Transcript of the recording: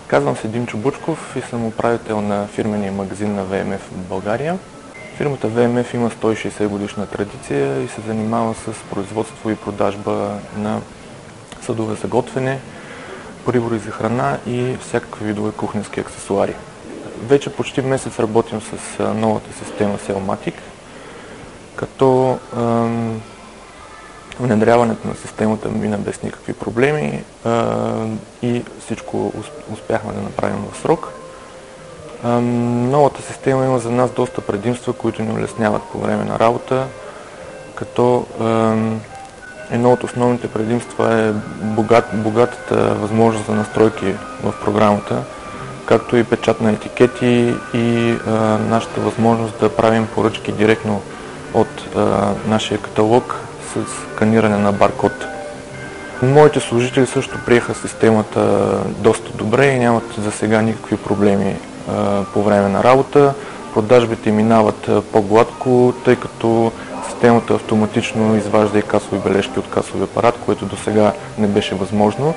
Казвам се Димчо Бучков и съм управител на фирмения магазин на ВМФ в България. Фирмата ВМФ има 160 годишна традиция и се занимава с производство и продажба на съдове за готвене, прибори за храна и всякакви видове кухненски аксесуари. Вече почти месец работим с новата система Selmatic, като внедряването на системата мина без никакви проблеми и всичко успяхме да направим в срок. Новата система има за нас доста предимства, които ни улесняват по време на работа, като едно от основните предимства е богатата възможност за настройки в програмата, както и печат на етикети и нашата възможност да правим поръчки директно от нашия каталог с сканиране на баркод. Моите служители също приеха системата доста добре и нямат за сега никакви проблеми по време на работа. Продажбите минават по-гладко, тъй като системата автоматично изважда и касови бележки от касови апарат, което до сега не беше възможно.